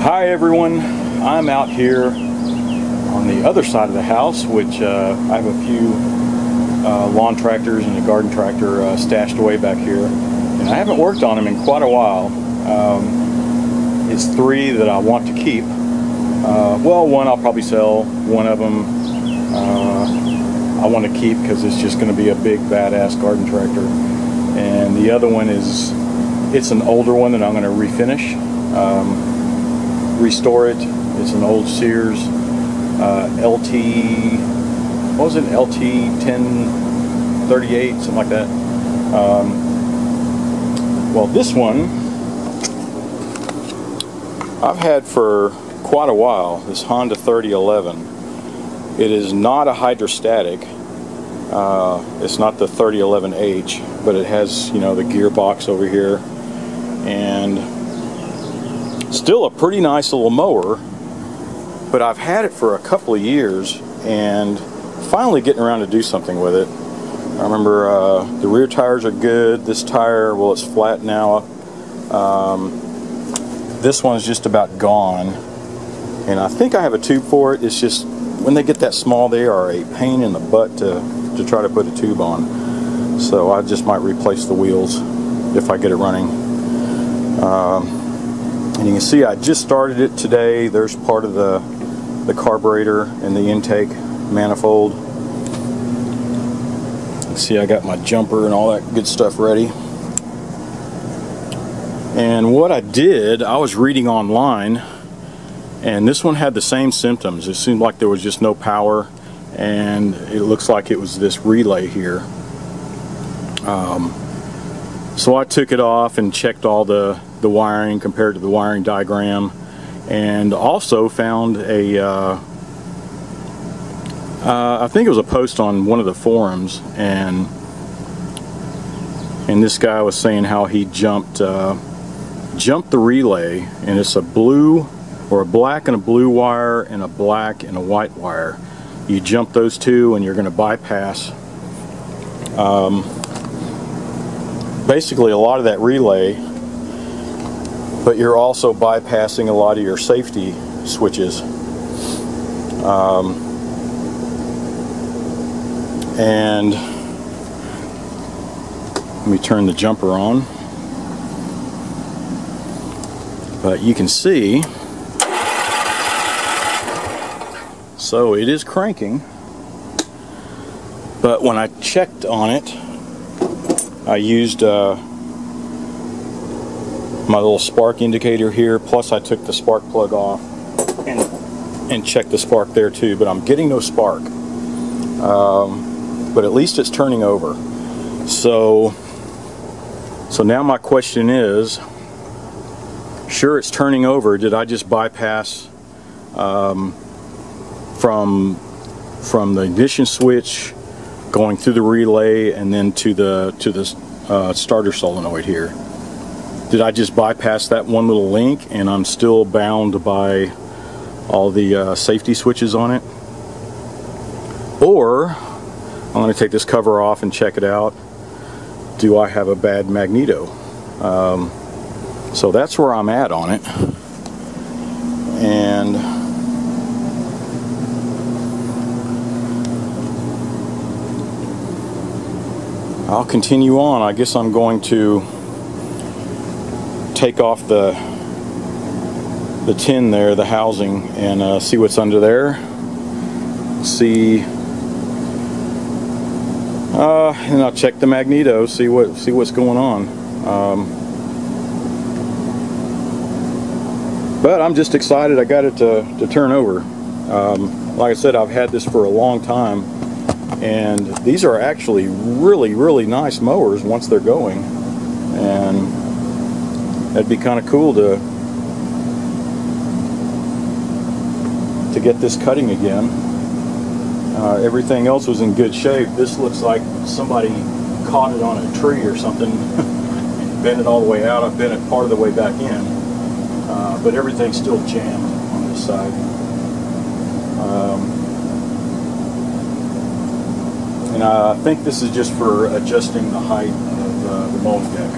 Hi everyone, I'm out here on the other side of the house, which I have a few lawn tractors and a garden tractor stashed away back here, and I haven't worked on them in quite a while. It's three that I want to keep. Well, one I'll probably sell. One of them I want to keep because it's just going to be a big badass garden tractor, and the other one it's an older one that I'm going to refinish, restore it. It's an old Sears LT, what was it, LT 1038, something like that. Well, this one I've had for quite a while, this Honda 3011. It is not a hydrostatic. It's not the 3011H, but it has, you know, the gearbox over here, and still a pretty nice little mower. But I've had it for a couple of years and finally getting around to do something with it. I remember the rear tires are good. This tire, well, it's flat now. This one's just about gone, and I think I have a tube for it. It's just when they get that small, they are a pain in the butt to try to put a tube on. So I just might replace the wheels if I get it running. And you can see I just started it today. There's part of the carburetor and the intake manifold. You see I got my jumper and all that good stuff ready. And what I did, I was reading online, and this one had the same symptoms. It seemed like there was just no power, and it looks like it was this relay here. So I took it off and checked all the wiring compared to the wiring diagram, and also found a I think it was a post on one of the forums, and this guy was saying how he jumped the relay, and it's a blue or a black and a blue wire and a black and a white wire. You jump those two and you're going to bypass basically a lot of that relay, but you're also bypassing a lot of your safety switches. And let me turn the jumper on. But you can see, so it is cranking, but when I checked on it, I used my little spark indicator here, plus I took the spark plug off and checked the spark there too, but I'm getting no spark. But at least it's turning over. So now my question is, sure, it's turning over. Did I just bypass from the ignition switch, going through the relay, and then to the starter solenoid here? Did I just bypass that one little link, and I'm still bound by all the safety switches on it? Or I'm going to take this cover off and check it out. Do I have a bad magneto? So that's where I'm at on it. And I'll continue on. I guess I'm going to take off the tin there, the housing, and see what's under there. See, and I'll check the magneto, see what's going on. But I'm just excited I got it to turn over. Like I said, I've had this for a long time, and these are actually really nice mowers once they're going, and that'd be kind of cool to get this cutting again. Everything else was in good shape. This looks like somebody caught it on a tree or something and bent it all the way out. I've bent it part of the way back in, but everything's still jammed on this side. And I think this is just for adjusting the height of the mowing deck,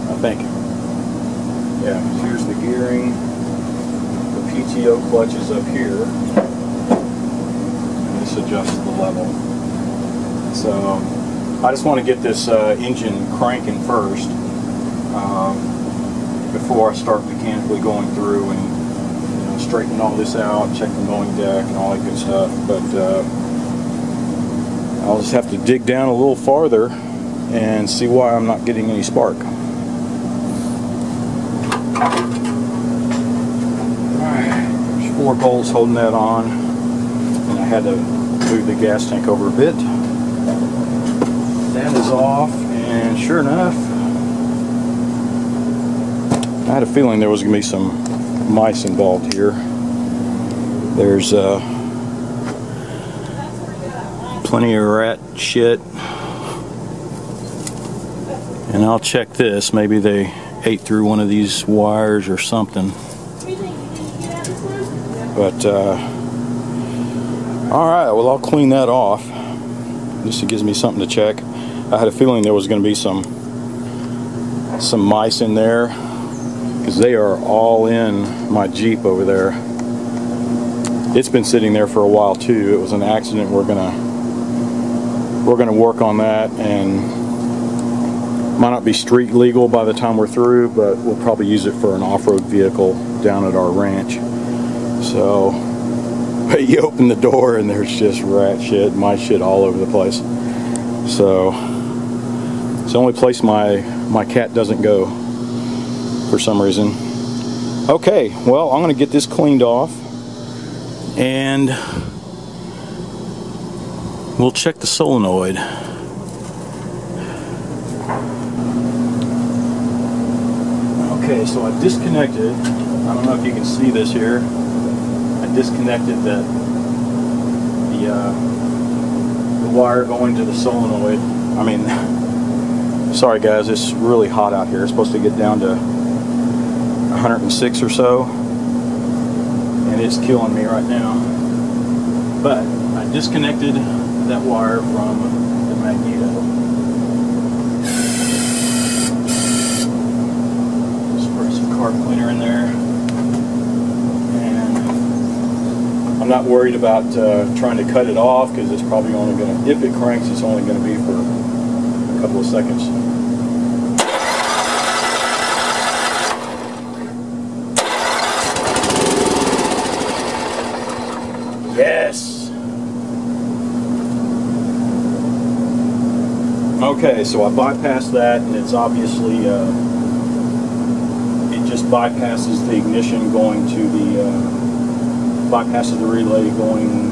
I think. Yeah, here's the gearing. The PTO clutch is up here. And this adjusts the level. So I just want to get this engine cranking first before I start mechanically going through and straighten all this out, check the mowing deck and all that good stuff. But I'll just have to dig down a little farther and see why I'm not getting any spark. Alright, there's 4 bolts holding that on, and I had to move the gas tank over a bit. That is off, and sure enough, I had a feeling there was going to be some mice involved here. There's plenty of rat shit, and I'll check this. Maybe they ate through one of these wires or something. But alright, well, I'll clean that off. This gives me something to check. I had a feeling there was going to be some mice in there, because they are all in my Jeep over there. It's been sitting there for a while too. It was an accident. We're gonna work on that, and might not be street legal by the time we're through, but we'll probably use it for an off-road vehicle down at our ranch. So you open the door and there's just rat shit, mice shit all over the place. So it's the only place my cat doesn't go for some reason. Okay, well, I'm gonna get this cleaned off and we'll check the solenoid. Okay, so I disconnected, I don't know if you can see this here, I disconnected the wire going to the solenoid. I mean, sorry guys, it's really hot out here. It's supposed to get down to 106 or so, and it's killing me right now. But I disconnected that wire from the magneto. Spray some carb cleaner in there, and I'm not worried about trying to cut it off, because it's probably only going to, if it cranks, it's only going to be for a couple of seconds. Yes! Okay, so I bypassed that, and it's obviously, it just bypasses the ignition going to the, bypasses the relay going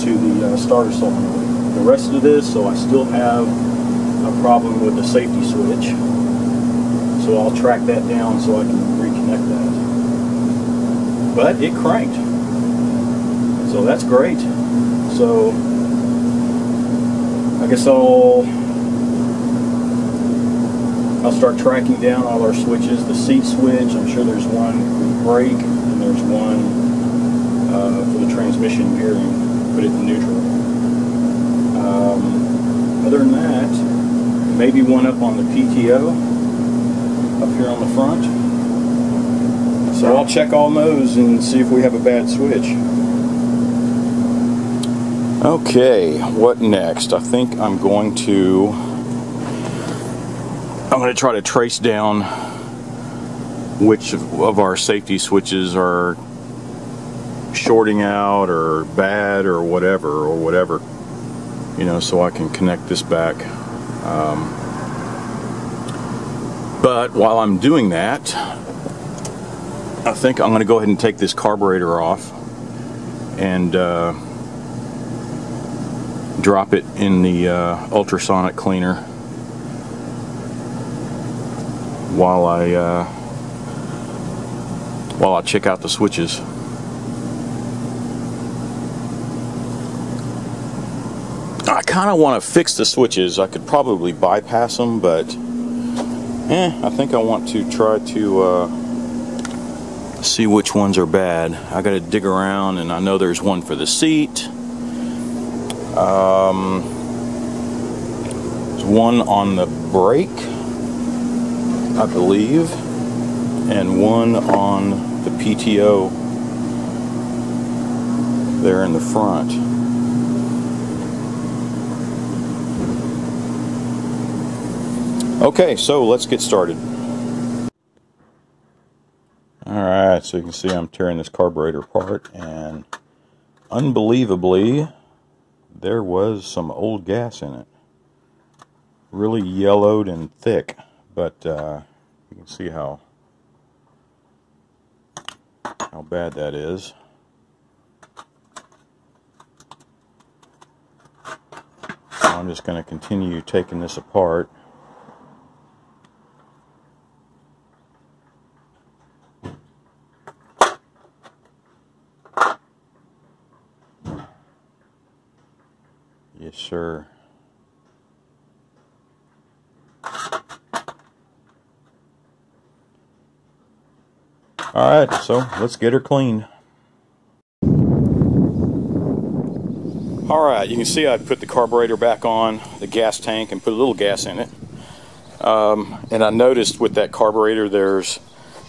to the starter solenoid. The rest of this, so I still have a problem with the safety switch. So I'll track that down so I can reconnect that. But it cranked. So that's great. So I guess I'll start tracking down all our switches. The seat switch, I'm sure there's one for the brake, and there's one for the transmission gearing. Put it in neutral. Other than that, maybe one up on the PTO, up here on the front. So I'll check all those and see if we have a bad switch. Okay, what next? I think I'm going to try to trace down which of our safety switches are shorting out or bad or whatever, you know, so I can connect this back. But while I'm doing that, I think I'm going to go ahead and take this carburetor off and drop it in the ultrasonic cleaner while I check out the switches. I kind of want to fix the switches. I could probably bypass them, but I think I want to try to see which ones are bad. I got to dig around, and I know there's one for the seat. There's one on the brake, I believe. and one on the PTO there in the front. Okay, so let's get started. Alright, so you can see I'm tearing this carburetor apart, and unbelievably there was some old gas in it. Really yellowed and thick, but you can see how bad that is. So I'm just going to continue taking this apart. Yes, sir. Alright, so let's get her clean. Alright, you can see I put the carburetor back on the gas tank and put a little gas in it. And I noticed with that carburetor there's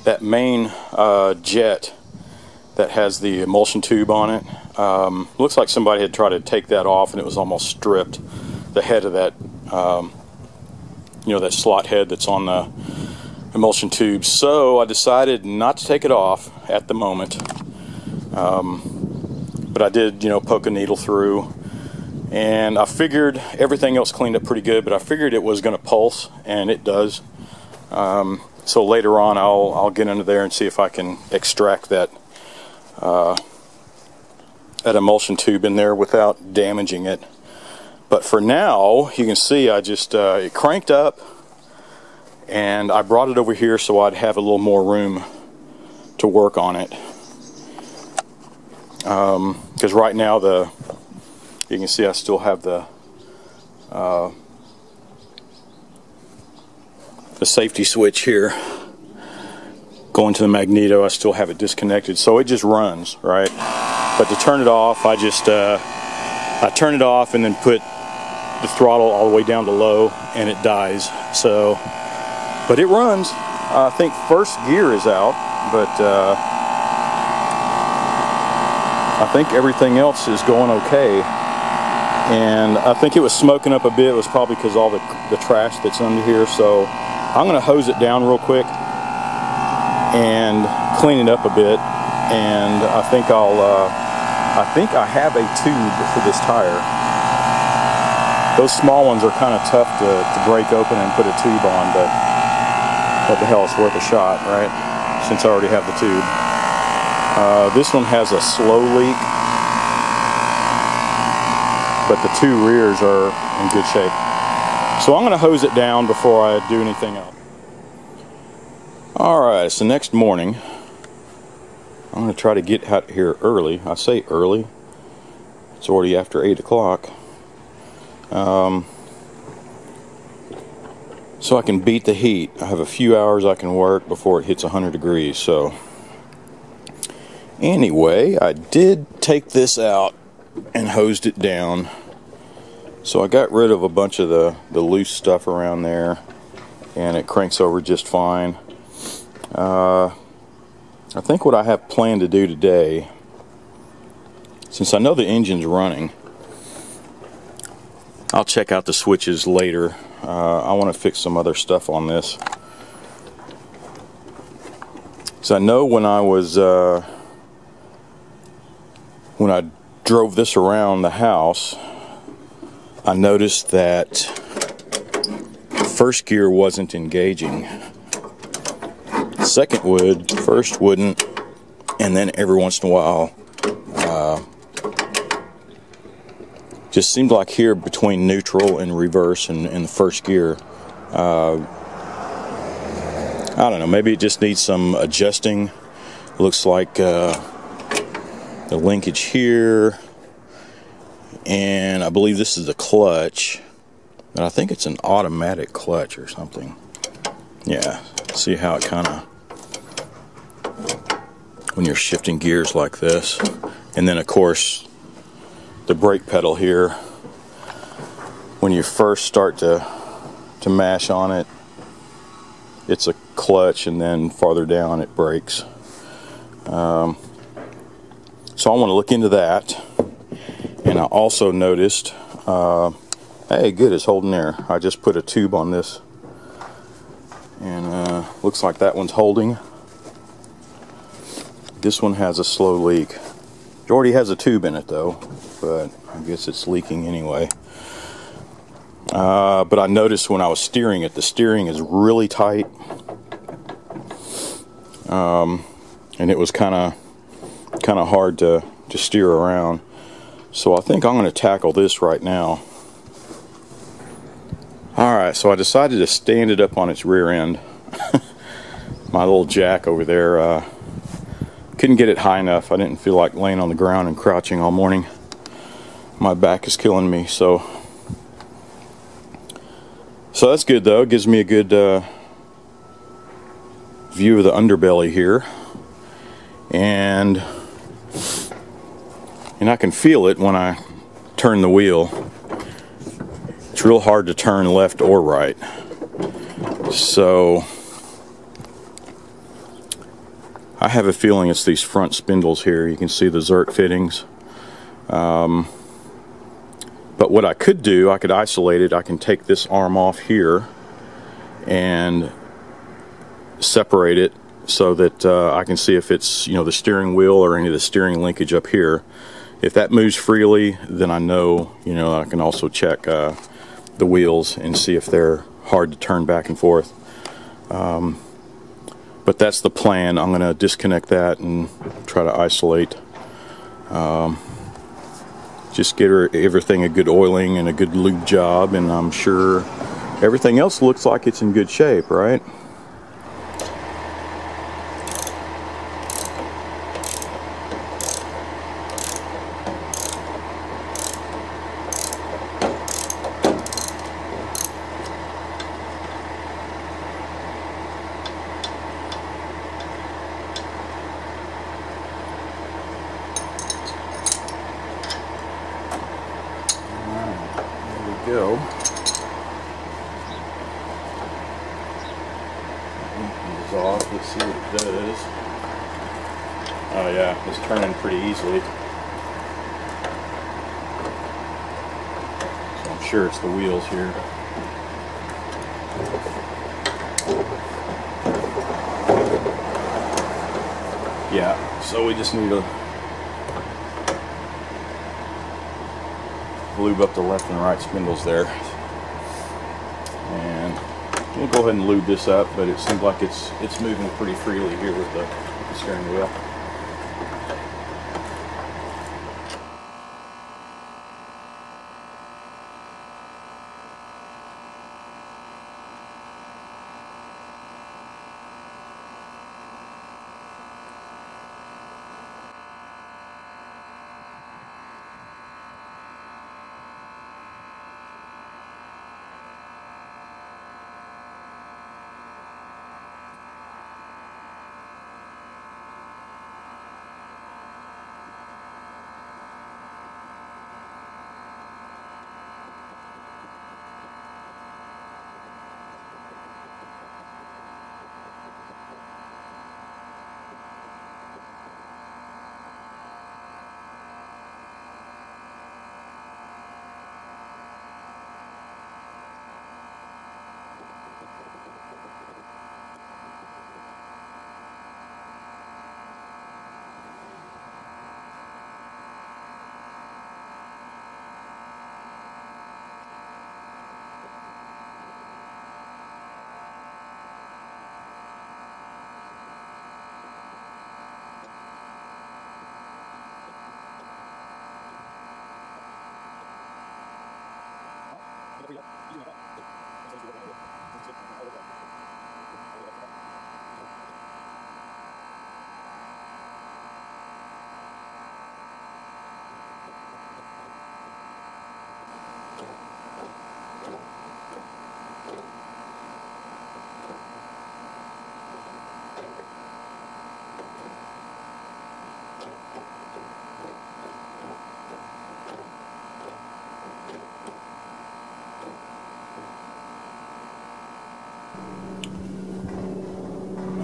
that main jet that has the emulsion tube on it. Looks like somebody had tried to take that off and it was almost stripped. The head of that, you know, that slot head that's on the emulsion tube. So I decided not to take it off at the moment. But I did, you know, poke a needle through, and I figured everything else cleaned up pretty good, but I figured it was going to pulse, and it does. So later on I'll get into there and see if I can extract that that emulsion tube in there without damaging it. But for now, you can see I just it cranked up, and I brought it over here so I'd have a little more room to work on it. Because right now you can see I still have the safety switch here going to the magneto. I still have it disconnected, so it just runs, right? But to turn it off, I just I turn it off and then put the throttle all the way down to low, and it dies. So, but it runs. I think first gear is out, but I think everything else is going okay. And I think it was smoking up a bit. It was probably because all the trash that's under here. So I'm going to hose it down real quick and clean it up a bit. And I think I have a tube for this tire. Those small ones are kind of tough to break open and put a tube on, but what the hell, it's worth a shot, right? Since I already have the tube. This one has a slow leak, but the two rears are in good shape. So I'm going to hose it down before I do anything else. Alright, it's the next morning. I'm going to try to get out here early. I say early. It's already after 8 o'clock. So I can beat the heat. I have a few hours I can work before it hits 100 degrees. So anyway, I did take this out and hosed it down. So I got rid of a bunch of the loose stuff around there, and it cranks over just fine. I think what I have planned to do today, since I know the engine's running, I'll check out the switches later. I want to fix some other stuff on this. So I know when I was when I drove this around the house, I noticed that first gear wasn't engaging. Second would, first wouldn't, and then every once in a while, just seemed like here between neutral and reverse and the first gear, I don't know, maybe it just needs some adjusting. Looks like the linkage here, and I believe this is the clutch, but I think it's an automatic clutch or something. Yeah, see how it kind of, when you're shifting gears like this. And then of course the brake pedal here, when you first start to mash on it, it's a clutch, and then farther down it brakes. So I want to look into that. And I also noticed, hey, good, it's holding there. I just put a tube on this, and looks like that one's holding. This one has a slow leak. It already has a tube in it though, but I guess it's leaking anyway. But I noticed when I was steering it, the steering is really tight, and it was kind of hard to steer around. So I think I'm going to tackle this right now. Alright, so I decided to stand it up on its rear end. My little jack over there, couldn't get it high enough. I didn't feel like laying on the ground and crouching all morning. My back is killing me, so that's good though. It gives me a good view of the underbelly here, and I can feel it when I turn the wheel. It's real hard to turn left or right. So I have a feeling it's these front spindles here. You can see the Zerk fittings. But what I could do, I could isolate it. I can take this arm off here and separate it so that I can see if it's, the steering wheel or any of the steering linkage up here. If that moves freely, then I know, I can also check the wheels and see if they're hard to turn back and forth. But that's the plan. I'm going to disconnect that and try to isolate. Just get everything a good oiling and a good lube job, and I'm sure everything else looks like it's in good shape, right? Go. Is off. Let's see what it does. Oh yeah, it's turning pretty easily. So I'm sure it's the wheels here. Yeah, so we just need to lube up the left and right spindles there, and we'll go ahead and lube this up. But it seems like it's moving pretty freely here with the steering wheel.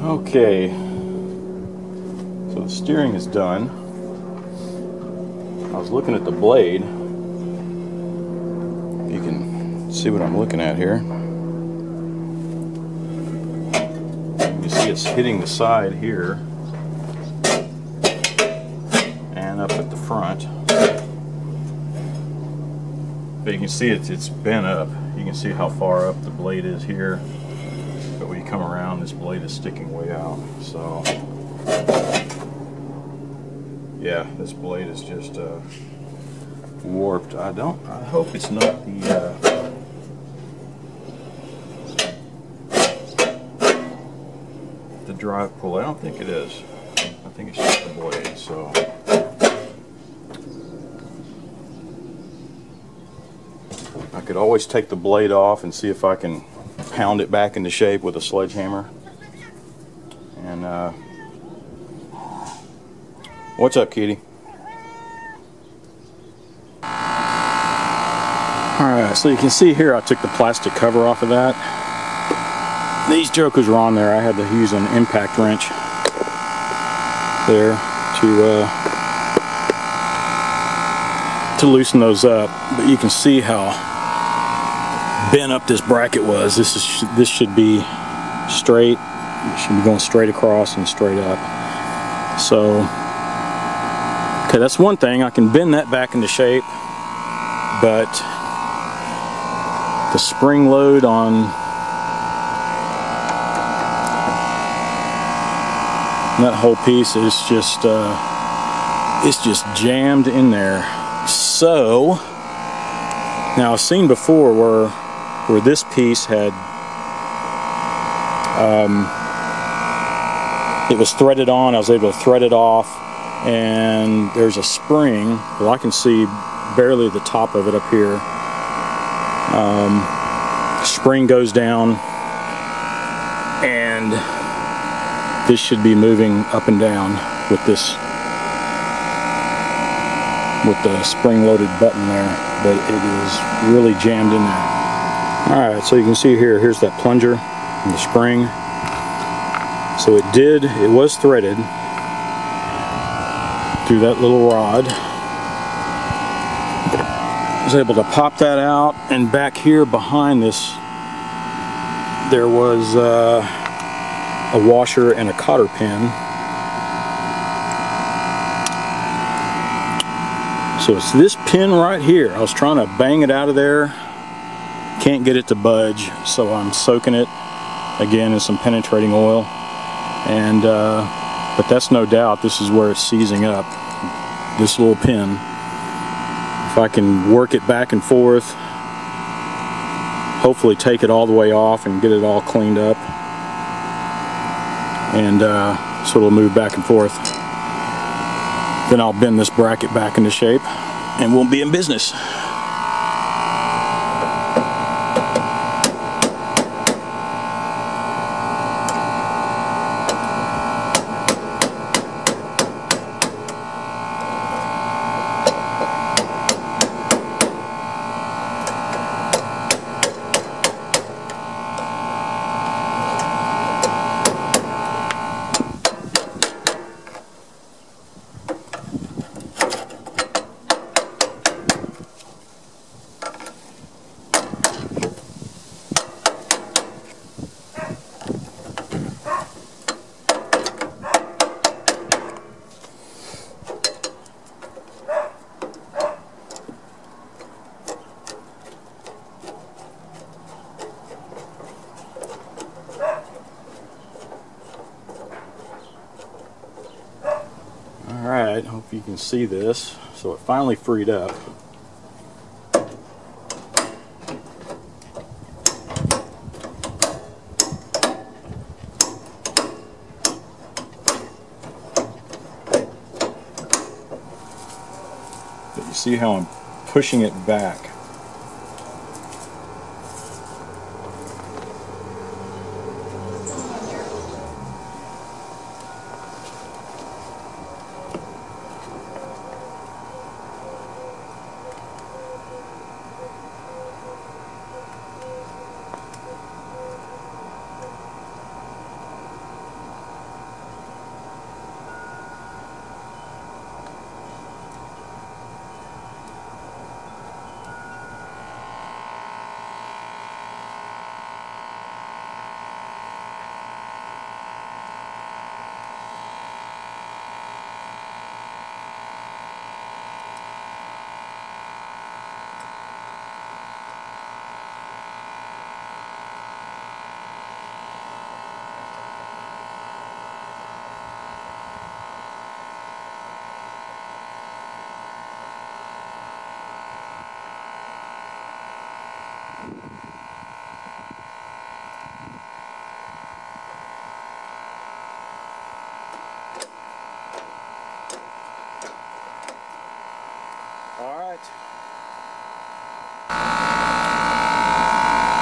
Okay, so the steering is done. I was looking at the blade. You can see what I'm looking at here. You see it's hitting the side here and up at the front. But you can see it's bent up. You can see how far up the blade is here. But when you come around, this blade is sticking way out. So, yeah, this blade is just warped. I hope it's not the drive pull. I don't think it is. I think it's just the blade. So. I could always take the blade off and see if I can pound it back into shape with a sledgehammer. And what's up, kitty? Alright, so you can see here I took the plastic cover off of that. These jokers were on there. I had to use an impact wrench there to loosen those up. But you can see how bent up this bracket was. This should be straight. It should be going straight across and straight up. So, okay, that's one thing. I can bend that back into shape, but the spring load on that whole piece is just it's just jammed in there. So now I've seen before where this piece had it was threaded on. I was able to thread it off, and there's a spring. Well, I can see barely the top of it up here. Spring goes down, and this should be moving up and down with the spring-loaded button there, but it is really jammed in there. Alright, so you can see here, here's that plunger and the spring. So it was threaded through that little rod. I was able to pop that out, and back here behind this there was a washer and a cotter pin. So it's this pin right here. I was trying to bang it out of there. Can't get it to budge, so I'm soaking it again in some penetrating oil. And but that's no doubt this is where it's seizing up. This little pin. If I can work it back and forth, hopefully take it all the way off and get it all cleaned up, and so it'll move back and forth. Then I'll bend this bracket back into shape and we'll be in business. Alright, hope you can see this. So it finally freed up. But you see how I'm pushing it back.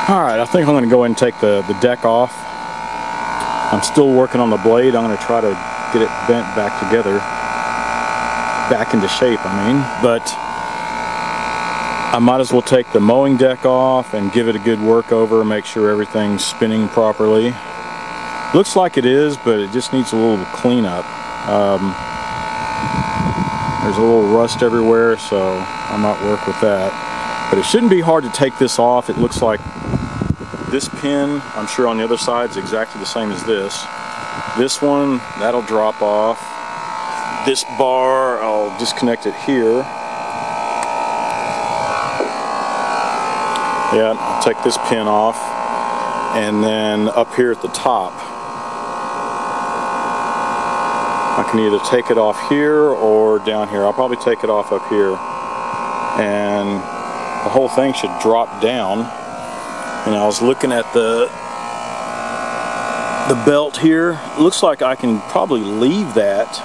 Alright, I think I'm going to go ahead and take the deck off. I'm still working on the blade. I'm going to try to get it bent back together. Back into shape, I mean. But I might as well take the mowing deck off and give it a good work over, make sure everything's spinning properly. Looks like it is, but it just needs a little cleanup. There's a little rust everywhere, so I might work with that. But it shouldn't be hard to take this off. It looks like this pin, I'm sure on the other side, is exactly the same as this. This one, that'll drop off. This bar, I'll disconnect it here. Yeah, I'll take this pin off. And then up here at the top, I can either take it off here or down here. I'll probably take it off up here. And the whole thing should drop down. And I was looking at the belt here. It looks like I can probably leave that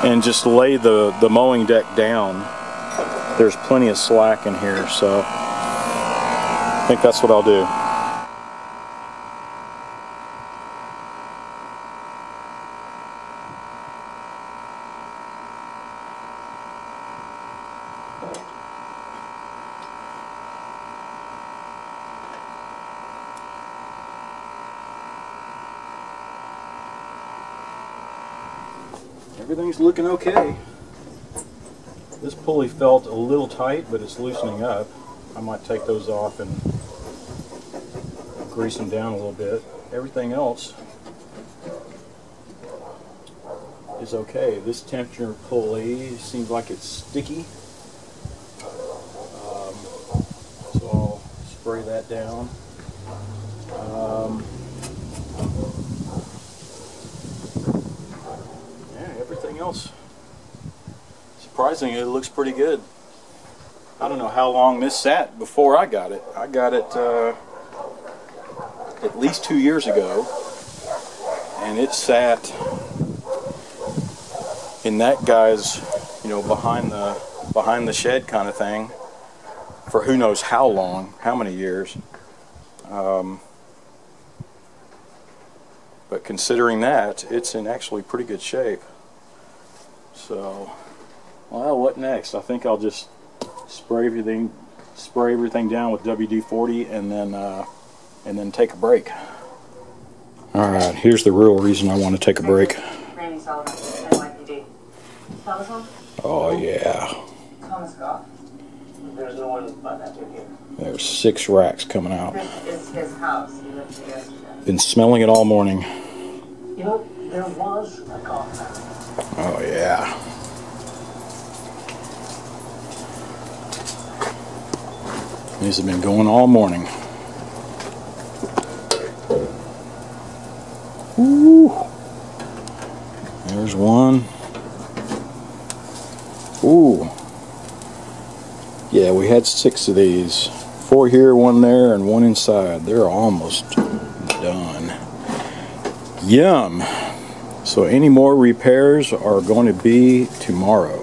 and just lay the mowing deck down. There's plenty of slack in here, so I think that's what I'll do. Everything's looking okay. This pulley felt a little tight, but it's loosening up. I might take those off and grease them down a little bit. Everything else is okay. This temperature pulley seems like it's sticky. So I'll spray that down. Everything else, surprisingly, it looks pretty good. I don't know how long this sat before I got it. I got it at least 2 years ago, and it sat in that guy's, you know, behind the shed kind of thing for who knows how long, how many years. But considering that, it's in actually pretty good shape. So, well, what next? I think I'll just spray everything down with WD-40 and then take a break. All right, here's the real reason I want to take a break. Randy Solomon, NYPD. Thomas home? Oh yeah. Thomas Goff. There's no one but that dude here. There's 6 racks coming out. This is his house. He lives here yesterday. Been smelling it all morning. You know, there was a car. Oh yeah. These have been going all morning. Ooh. There's one. Ooh. Yeah, we had 6 of these. 4 here, 1 there, and 1 inside. They're almost done. Yum. So any more repairs are going to be tomorrow.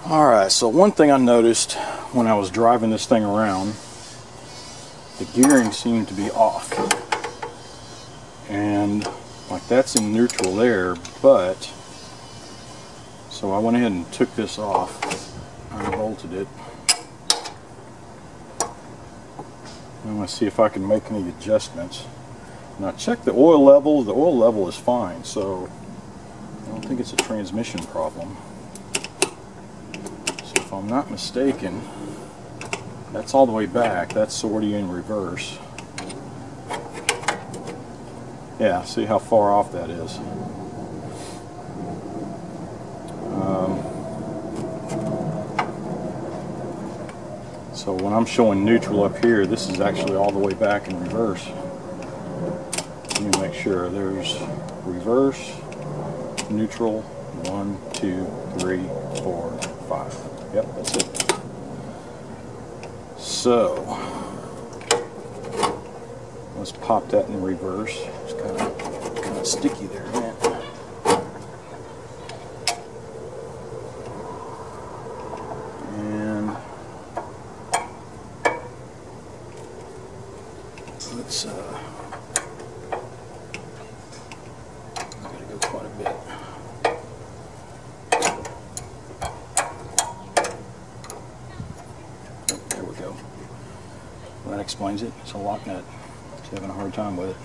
Alright, so one thing I noticed when I was driving this thing around, the gearing seemed to be off. And like that's in neutral there, but so I went ahead and took this off. I bolted it. I'm going to see if I can make any adjustments. Now check the oil level. The oil level is fine, so I don't think it's a transmission problem. So if I'm not mistaken, that's all the way back. That's already in reverse. Yeah, see how far off that is. So when I'm showing neutral up here, this is actually all the way back in reverse. Let me make sure. There's reverse, neutral, 1, 2, 3, 4, 5. Yep, that's it. So let's pop that in reverse. It's kind of sticky there, man. And let's gotta go quite a bit. There we go. Well, that explains it. It's a lock nut. It's having a hard time with it.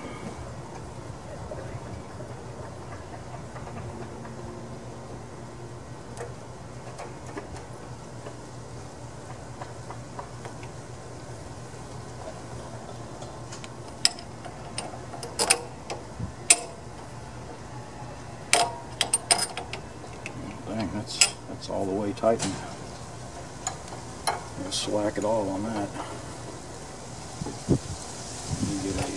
Dang, that's all the way tightened. No slack at all on that. Let me get a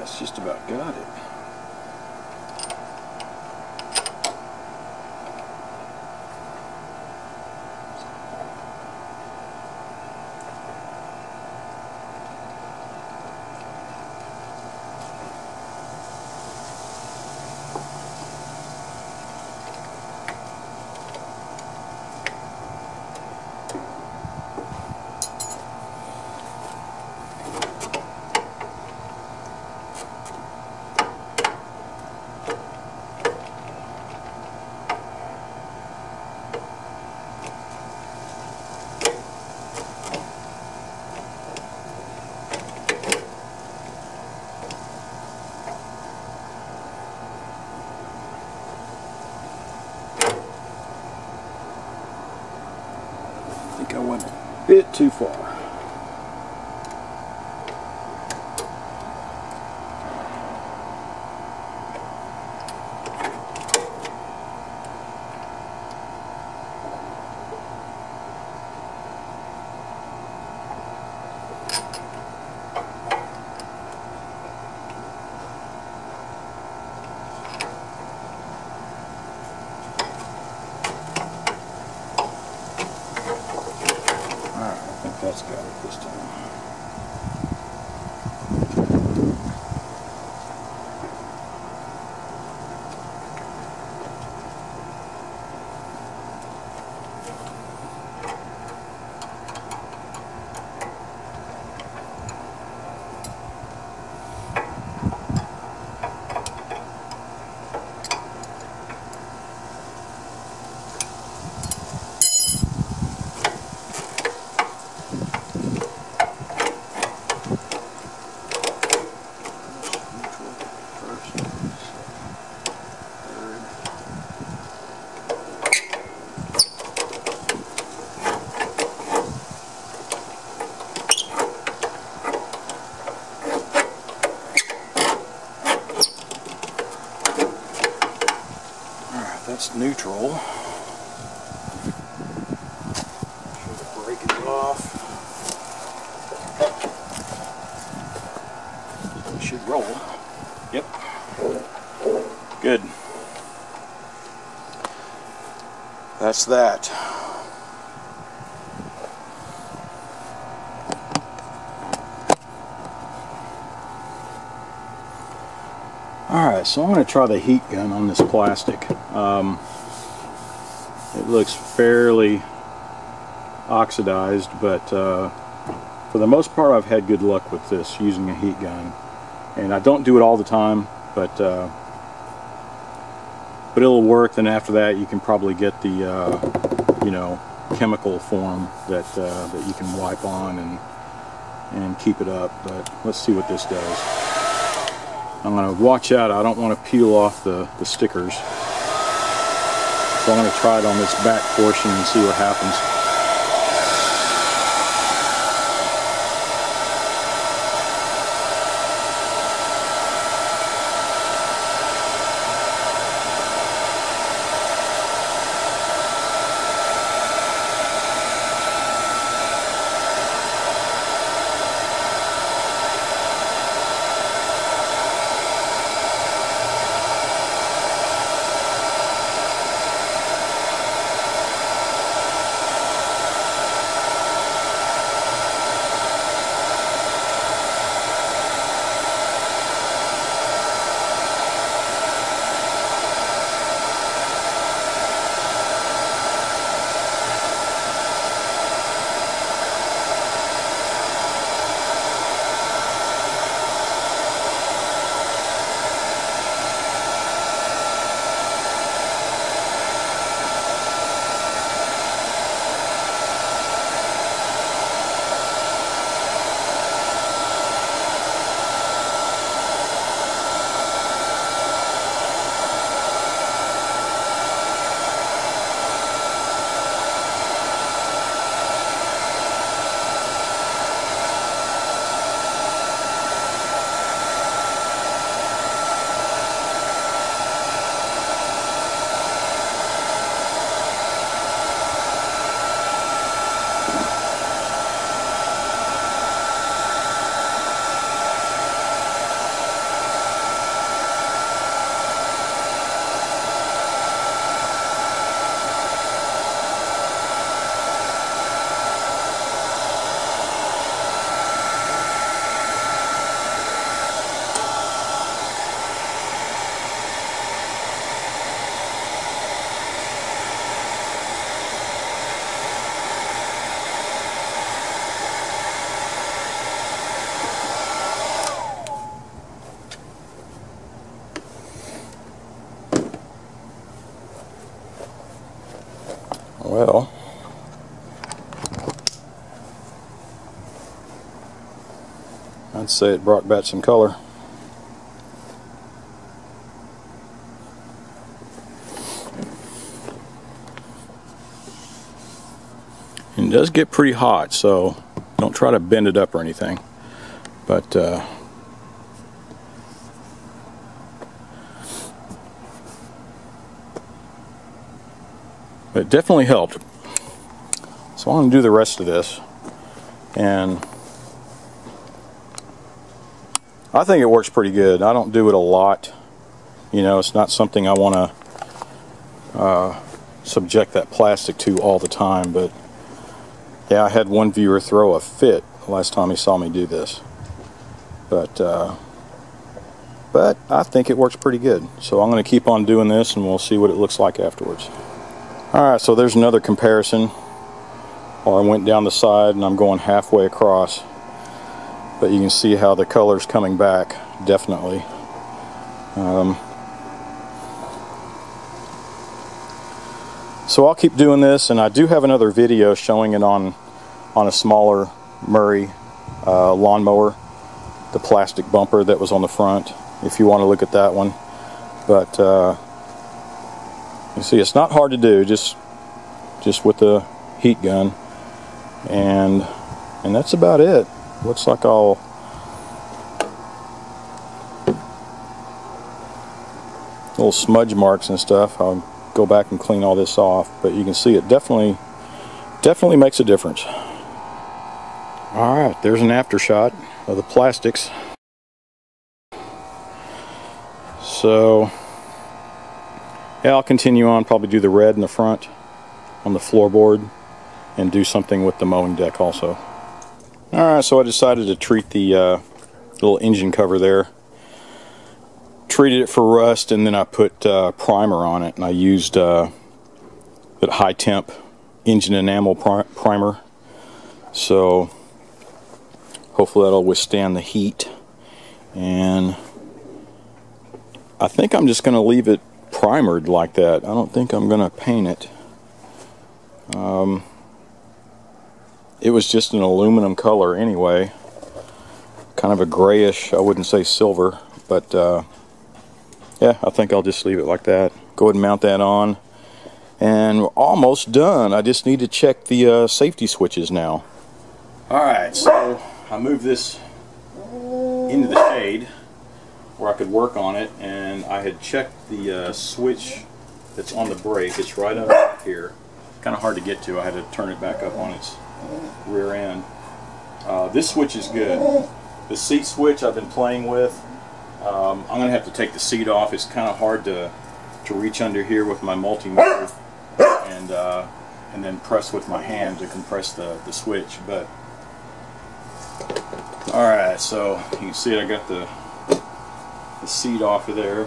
that's just about got it. I think I went a bit too far. That's got it this time. That's neutral. Break it off. It should roll. that's that. Alright, so I'm going to try the heat gun on this plastic. It looks fairly oxidized, but for the most part I've had good luck with this using a heat gun. And I don't do it all the time, but it'll work. Then after that you can probably get the you know, chemical form that that you can wipe on and keep it up. But let's see what this does. I'm going to watch out. I don't want to peel off the stickers. So I'm going to try it on this back portion and see what happens. Well, I'd say it brought back some color. And it does get pretty hot, so don't try to bend it up or anything. But it definitely helped. So I'm going to do the rest of this, and I think it works pretty good. I don't do it a lot. You know, it's not something I want to subject that plastic to all the time, but yeah, I had one viewer throw a fit the last time he saw me do this. But I think it works pretty good. So I'm going to keep on doing this, and we'll see what it looks like afterwards. Alright, so there's another comparison. Well, I went down the side and I'm going halfway across. But you can see how the color's coming back, definitely. So I'll keep doing this, and I do have another video showing it on a smaller Murray lawnmower, the plastic bumper that was on the front, if you want to look at that one. But you see, it's not hard to do, just with the heat gun, and that's about it. Looks like little smudge marks and stuff. I'll go back and clean all this off, but you can see it definitely makes a difference. Alright, there's an after shot of the plastics. So yeah, I'll continue on, probably do the red in the front, on the floorboard and do something with the mowing deck also. Alright, so I decided to treat the little engine cover there. Treated it for rust, and then I put primer on it, and I used that high temp engine enamel primer. So hopefully that'll withstand the heat. And I think I'm just going to leave it primered like that. I don't think I'm going to paint it. It was just an aluminum color anyway. Kind of a grayish, I wouldn't say silver, but yeah, I think I'll just leave it like that. Go ahead and mount that on. And we're almost done. I just need to check the safety switches now. Alright, so I moved this into the shade where I could work on it, and I had checked the switch that's on the brake. It's right under here. Kind of hard to get to. I had to turn it back up on its rear end. This switch is good. The seat switch I've been playing with. I'm going to have to take the seat off. It's kind of hard to reach under here with my multimeter and then press with my hand to compress the switch. But alright, so you can see I got the seat off of there.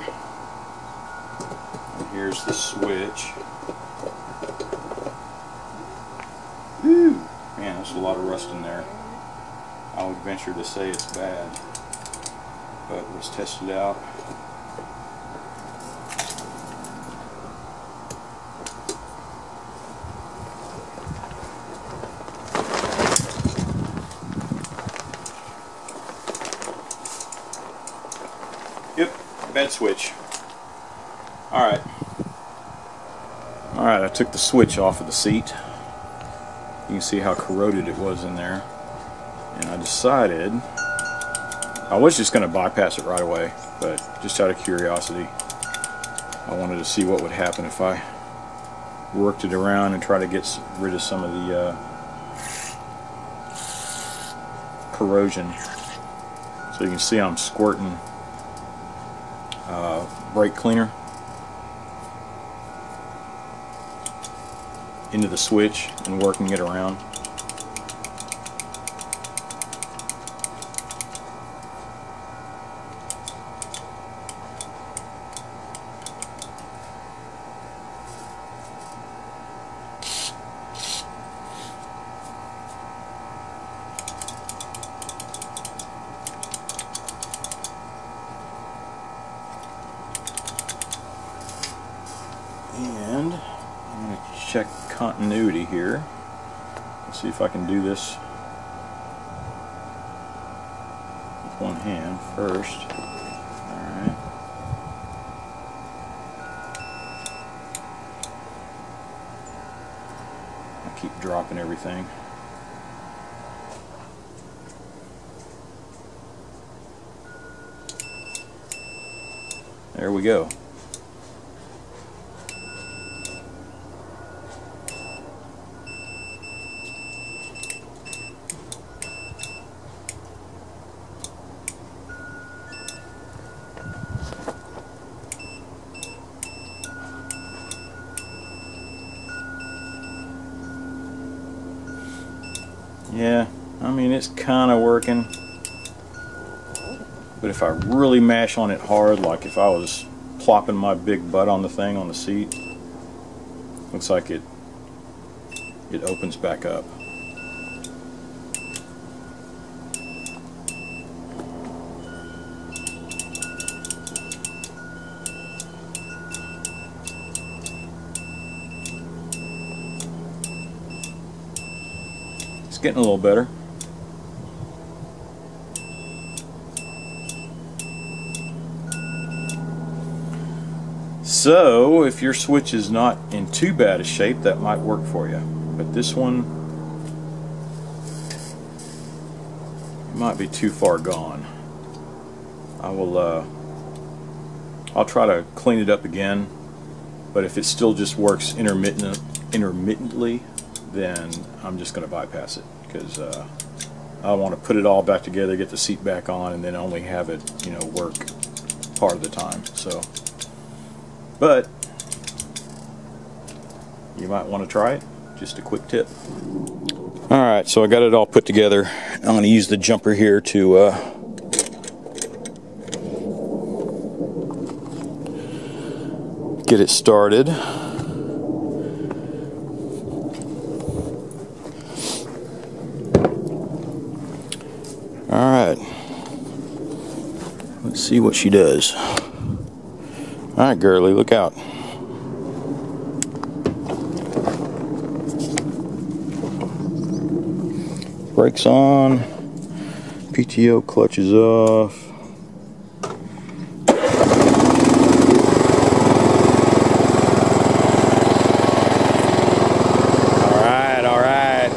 And here's the switch. Whew. Man, there's a lot of rust in there. I would venture to say it's bad. But let's test it out. Yep, bad switch. Alright. Alright, I took the switch off of the seat. You can see how corroded it was in there. And I decided I was just going to bypass it right away, but just out of curiosity, I wanted to see what would happen if I worked it around and try to get rid of some of the corrosion. So you can see I'm squirting brake cleaner into the switch and working it around. And I'm going to check continuity here. Let's see if I can do this with one hand first. Alright. I keep dropping everything. There we go. Yeah, I mean, it's kind of working, but if I really mash on it hard, like if I was plopping my big butt on the thing on the seat, looks like it opens back up. Getting a little better. So if your switch is not in too bad a shape, that might work for you, but this one might be too far gone. I'll try to clean it up again, but if it still just works intermittently, then I'm just going to bypass it, because I want to put it all back together, get the seat back on, and then only have it, you know, work part of the time. So, but you might want to try it. Just a quick tip. Alright, so I got it all put together. I'm going to use the jumper here to get it started. Alright, let's see what she does. Alright, girly, look out. Brakes on, PTO clutch is off. Alright, alright.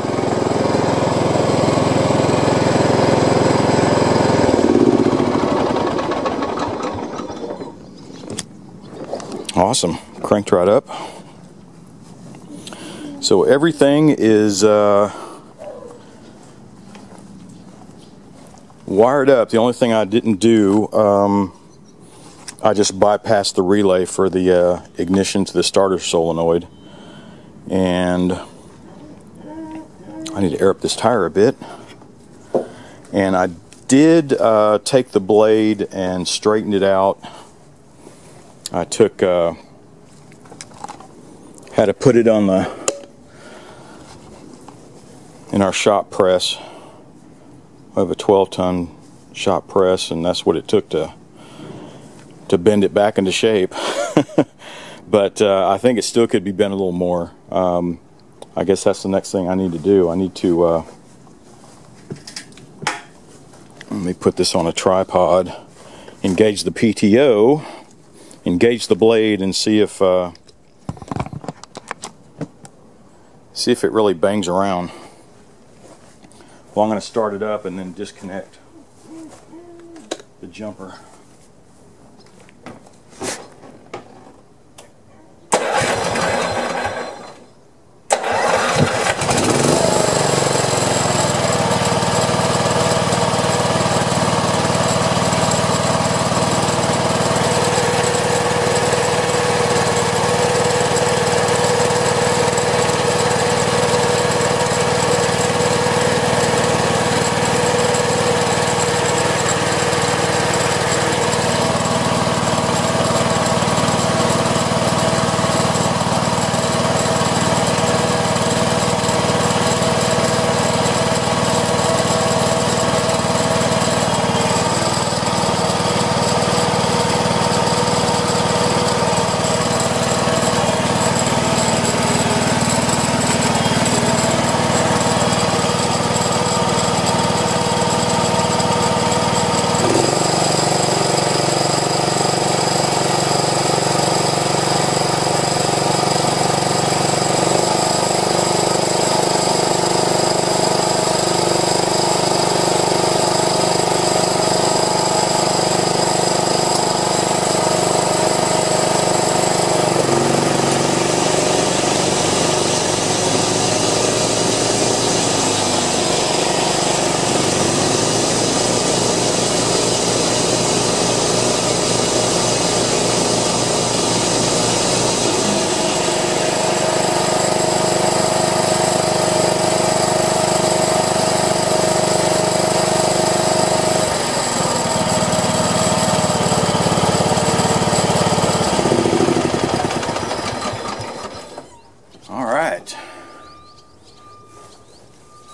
Awesome, cranked right up. So everything is wired up. The only thing I didn't do, I just bypassed the relay for the ignition to the starter solenoid, and I need to air up this tire a bit. And I did take the blade and straighten it out. I took had to put it on in our shop press. I have a 12-ton shop press, and that's what it took to bend it back into shape. But I think it still could be bent a little more. I guess that's the next thing I need to do. I need to let me put this on a tripod, engage the PTO, engage the blade, and see if it really bangs around. Well, I'm going to start it up and then disconnect the jumper.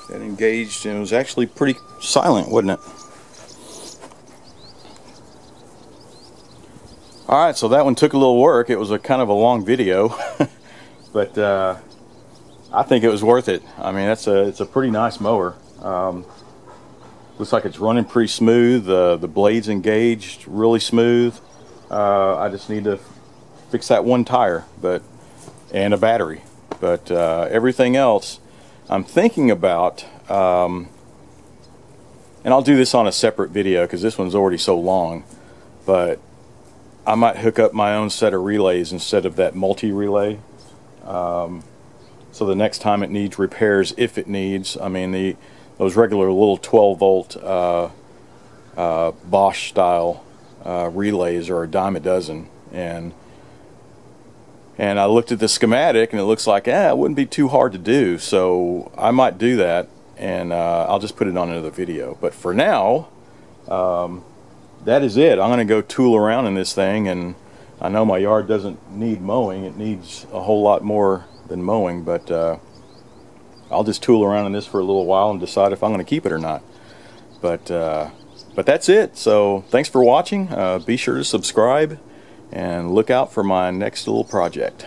That engaged, and it was actually pretty silent, wasn't it? Alright, so that one took a little work. It was a kind of a long video, but I think it was worth it. I mean, it's a pretty nice mower. Looks like it's running pretty smooth. The blade's engaged really smooth. I just need to fix that one tire, and a battery. But everything else, I'm thinking about, and I'll do this on a separate video because this one's already so long, but I might hook up my own set of relays instead of that multi-relay. So the next time it needs repairs, if it needs, I mean, those regular little 12-volt Bosch style relays are a dime a dozen, and And I looked at the schematic and it looks like it wouldn't be too hard to do, so I might do that, and I'll just put it on another video. But for now, that is it. I'm going to go tool around in this thing, and I know my yard doesn't need mowing. It needs a whole lot more than mowing, but I'll just tool around in this for a little while and decide if I'm going to keep it or not. But that's it. So thanks for watching. Be sure to subscribe and look out for my next little project.